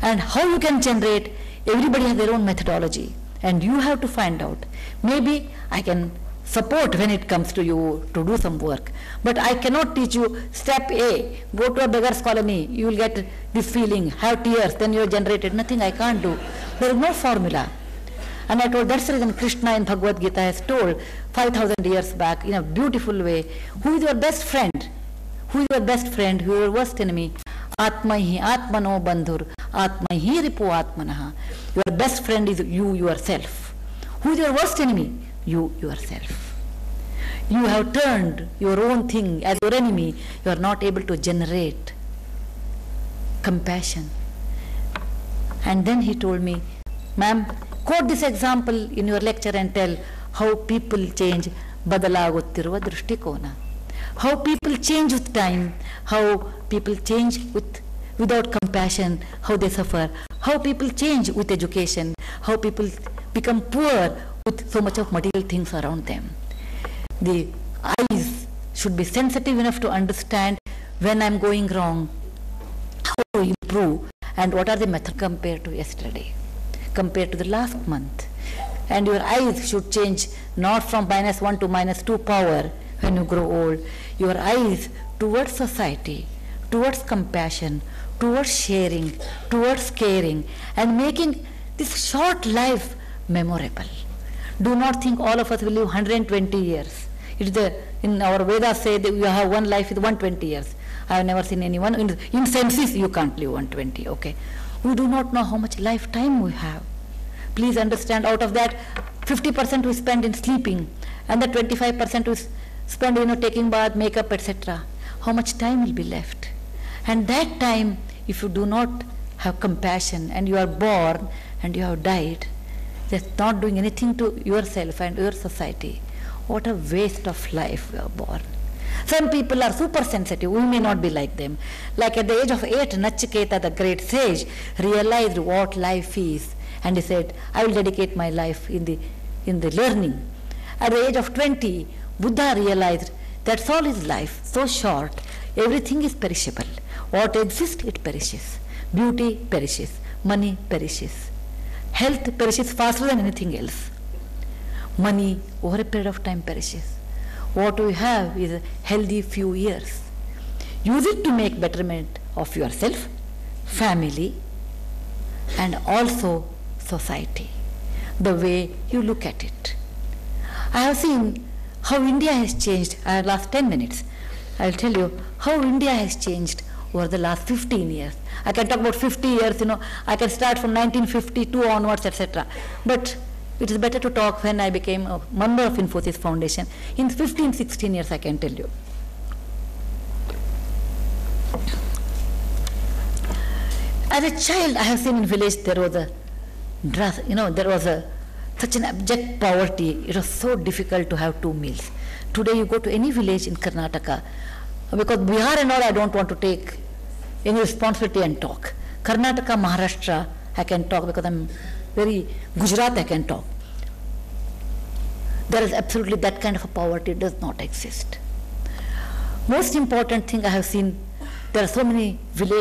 And how you can generate, everybody has their own methodology, and you have to find out. Maybe I can support when it comes to you to do some work, but I cannot teach you step A, go to a beggar's colony, you will get this feeling, have tears, then you have generated. Nothing I can't do. There is no formula. And I told, that's the reason Krishna in Bhagavad Gita has told 5,000 years back in a beautiful way, who is your best friend? Who is your best friend? Who is your worst enemy? Atmahi atmano bandhur, atmahi ripu atmanaha. Your best friend is you yourself. Who is your worst enemy? You yourself. You have turned your own thing as your enemy. You are not able to generate compassion. And then he told me, ma'am, quote this example in your lecture and tell how people change, badalaguttiruva drishtikona. How people change with time, how people change without compassion, how they suffer, how people change with education, how people become poor with so much of material things around them. The eyes should be sensitive enough to understand when I'm going wrong, how to improve, and what are the methods compared to yesterday, compared to the last month. And your eyes should change not from -1 to -2 power when you grow old. Your eyes towards society, towards compassion, towards sharing, towards caring, and making this short life memorable. Do not think all of us will live 120 years. In our Vedas say that you have one life with 120 years. I have never seen anyone. In senses you can't live 120, okay. We do not know how much lifetime we have. Please understand, out of that 50% we spend in sleeping, and the 25% we spend taking bath, makeup, etc. How much time will be left? And that time, if you do not have compassion and you are born and you have died, that's not doing anything to yourself and your society. What a waste of life we are born. Some people are super sensitive. We may not be like them. Like at the age of 8, Nachiketa, the great sage, realized what life is, and he said, I will dedicate my life in the learning. At the age of 20, Buddha realized that's all his life, so short. Everything is perishable. What exists, it perishes. Beauty perishes. Money perishes. Health perishes faster than anything else. Money over a period of time perishes. What we have is a healthy few years. Use it to make betterment of yourself, family, and also society, the way you look at it. I have seen how India has changed. Last 10 minutes, I will tell you how India has changed over the last 15 years. I can talk about 50 years, I can start from 1952 onwards, etc. But it is better to talk when I became a member of Infosys Foundation. In 15, 16 years, I can tell you. As a child, I have seen in village there was such an abject poverty. It was so difficult to have 2 meals. Today you go to any village in Karnataka, because Bihar and all I don't want to take any responsibility and talk. Karnataka, Maharashtra, I can talk because I'm very Gujarat, I can talk. There is absolutely that kind of a poverty does not exist. Most important thing I have seen, there are so many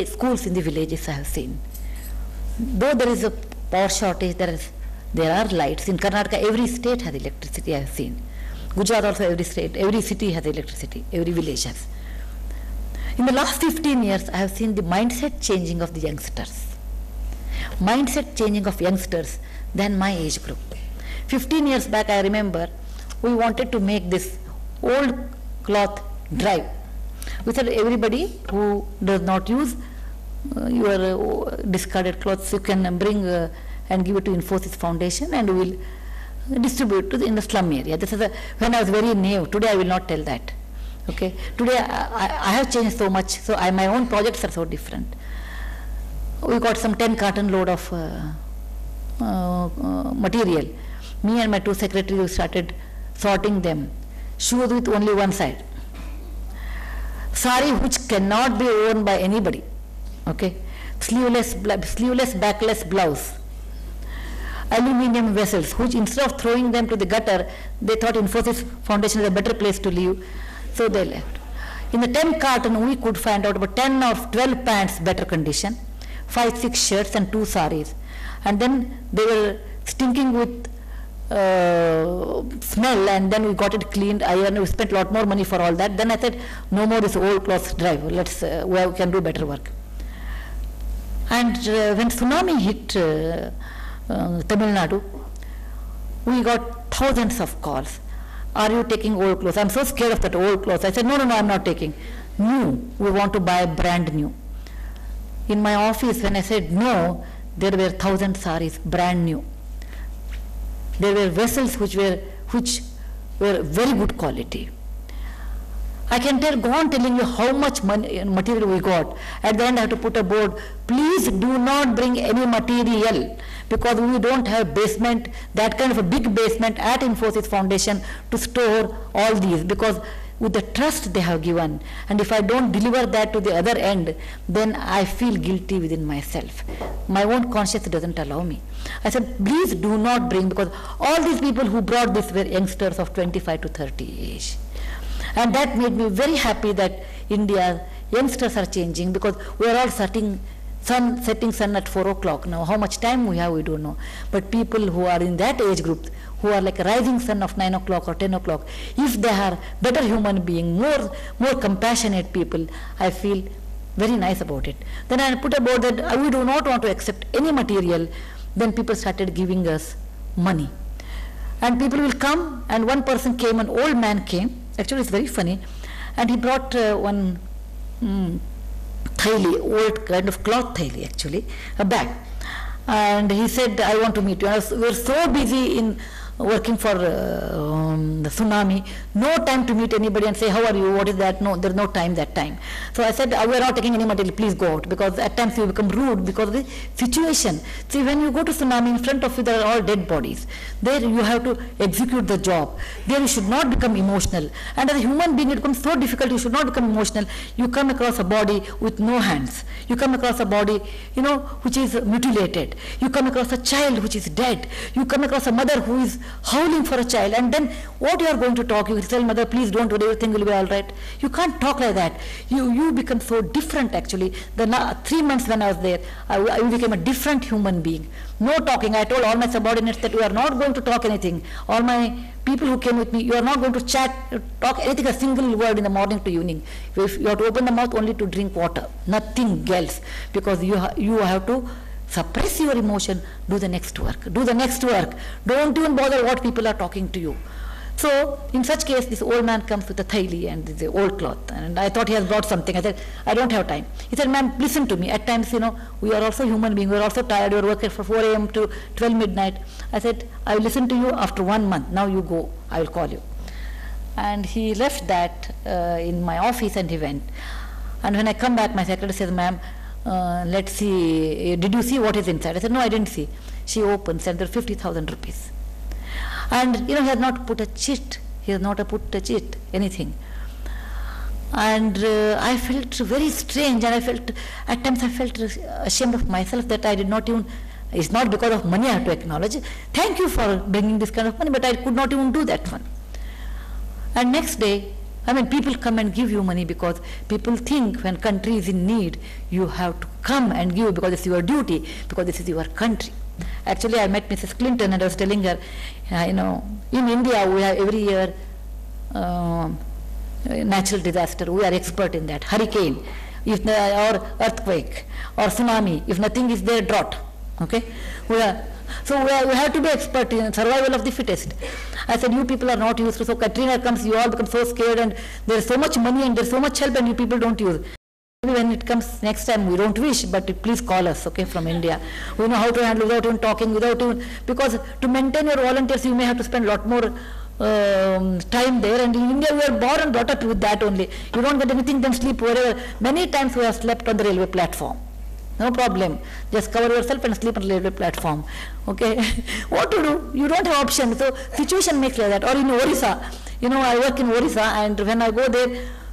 schools in the villages I have seen. Though there is a power shortage, there are lights. In Karnataka, every state has electricity, I have seen. Gujarat also, every city has electricity, every village has. In the last 15 years, I have seen the mindset changing of the youngsters. Mindset changing of youngsters than my age group. 15 years back, I remember, we wanted to make this old cloth drive. We said everybody who does not use your discarded clothes, you can bring and give it to Infosys Foundation, and we will distribute in the slum area. This is when I was very naive. Today I will not tell that. Okay. Today I have changed so much, so my own projects are so different. We got some 10 carton load of material. Me and my 2 secretaries started sorting them. Shoes with only one side. Sari which cannot be worn by anybody. Okay. Sleeveless, backless blouse. Aluminium vessels, which instead of throwing them to the gutter, they thought Infosys Foundation is a better place to live, so they left. In the 10 carton, we could find out about 10 or 12 pants better condition, 5-6 shirts and 2 saris. And then they were stinking with smell, and then we got it cleaned, ironed, we spent a lot more money for all that. Then I said, no more this old clothes drive, let's, we can do better work. And when tsunami hit Tamil Nadu, we got thousands of calls. Are you taking old clothes? I'm so scared of that old clothes. I said, no, I'm not taking. New, we want to buy brand new. In my office, when I said no, there were 1,000 saris, brand new. There were vessels which were very good quality. I can go on telling you how much material we got. At the end I have to put a board, please do not bring any material, because we don't have basement, that kind of a big basement at Infosys Foundation to store all these, because with the trust they have given, and if I don't deliver that to the other end, then I feel guilty within myself. My own conscience doesn't allow me. I said, please do not bring, because all these people who brought this were youngsters of 25 to 30 age. And that made me very happy that India youngsters are changing, because we are all setting sun at 4 o'clock now. How much time we have, we don't know. But people who are in that age group, who are like a rising sun of 9 o'clock or 10 o'clock, if they are better human being, more compassionate people, I feel very nice about it. Then I put a board that we do not want to accept any material. Then people started giving us money. And people will come, and one person came, an old man came, actually it's very funny, and he brought one thaili, old kind of cloth thaili actually, a bag. And he said, I want to meet you. We were so busy in working for the tsunami, no time to meet anybody and say, how are you, what is that? No, there's no time that time. So I said, we are not taking any material, please go out, because at times you become rude because of the situation. See, when you go to tsunami, in front of you there are all dead bodies. There you have to execute the job. There you should not become emotional. And as a human being, it becomes so difficult, you should not become emotional. You come across a body with no hands. You come across a body, which is mutilated. You come across a child which is dead. You come across a mother who is howling for a child, and then what you are going to talk? You will tell mother, please don't worry, everything will be all right. You can't talk like that. You become so different actually. The 3 months when I was there, I became a different human being. No talking. I told all my subordinates that we are not going to talk anything. All my people who came with me, you are not going to talk anything, a single word in the morning to evening. If you have to open the mouth only to drink water, nothing else, because you have to suppress your emotion, do the next work. Do the next work. Don't even bother what people are talking to you. So, in such case, this old man comes with a thaili and the old cloth, and I thought he has brought something. I said, I don't have time. He said, ma'am, listen to me. At times, we are also human beings. We are also tired. We are working from 4 a.m. to 12 midnight. I said, I will listen to you after 1 month. Now you go. I will call you. And he left that in my office and he went. And when I come back, my secretary says, ma'am, let's see, did you see what is inside? I said, no, I didn't see. She opens and there are 50,000 rupees. And he has not put a chit. He has not put a chit, anything. And I felt very strange, and at times I felt ashamed of myself that I did not even, it's not because of money I have to acknowledge. Thank you for bringing this kind of money, but I could not even do that one. And next day, people come and give you money because people think when country is in need, you have to come and give because it's your duty, because this is your country. Actually, I met Mrs. Clinton and I was telling her, in India we have every year natural disaster. We are expert in that. Hurricane, or earthquake, or tsunami. If nothing is there, drought. Okay, we have to be expert in survival of the fittest. I said, you people are not used to. So Katrina comes, you all become so scared, and there is so much money and there is so much help, and you people don't use. Maybe when it comes next time, we don't wish, but please call us, okay, from India. We know how to handle without even talking, because to maintain your volunteers, you may have to spend a lot more time there, and in India we are born and brought up with that only. You don't get anything, then sleep wherever. Many times we have slept on the railway platform. No problem. Just cover yourself and sleep on the railway platform. Okay. What to do? You don't have option. So situation makes like that. Or in Orissa, I work in Orissa, and when I go there,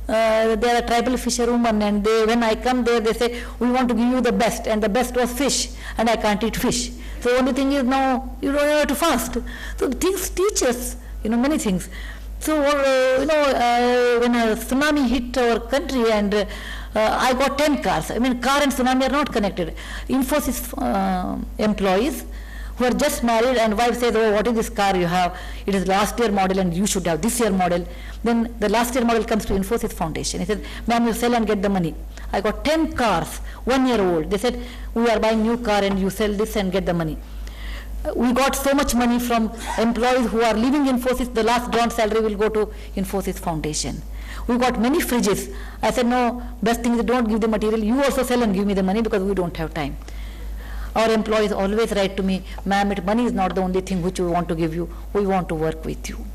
they are a tribal fisherwoman, and when I come there, they say, we want to give you the best, and the best was fish, and I can't eat fish. So only thing is now you don't have to fast. So things teach us, many things. So when a tsunami hit our country, and I got 10 cars. I mean, car and tsunami are not connected. Infosys employees who are just married and wife says, oh, what is this car you have? It is last year model and you should have this year model. Then the last year model comes to Infosys Foundation. He said, ma'am, you sell and get the money. I got 10 cars, 1 year old. They said, we are buying new car and you sell this and get the money. We got so much money from employees who are leaving Infosys, the last drawn salary will go to Infosys Foundation. We got many fridges. I said, no, best thing is don't give the material, you also sell and give me the money because we don't have time. Our employees always write to me, ma'am, money is not the only thing which we want to give you, we want to work with you.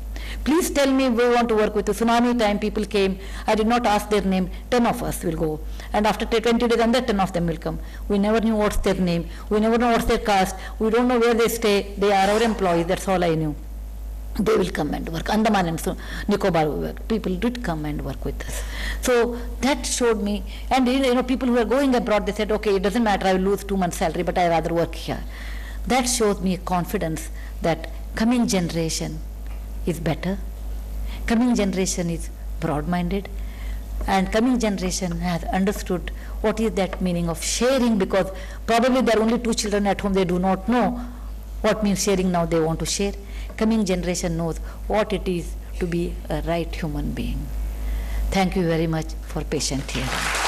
Please tell me we want to work with you. Tsunami time people came, I did not ask their name, 10 of us will go. And after 20 days another 10 of them will come. We never knew what's their name, we never know what's their caste, we don't know where they stay, they are our employees, that's all I knew. They will come and work. Andaman and Nicobar work. People did come and work with us. So that showed me, and people who are going abroad, they said, okay, it doesn't matter, I will lose 2 months salary, but I rather work here. That shows me a confidence that coming generation is better, coming generation is broad-minded, and coming generation has understood what is that meaning of sharing, because probably there are only 2 children at home, they do not know what means sharing, now they want to share. Coming generation knows what it is to be a right human being. Thank you very much for patient hearing.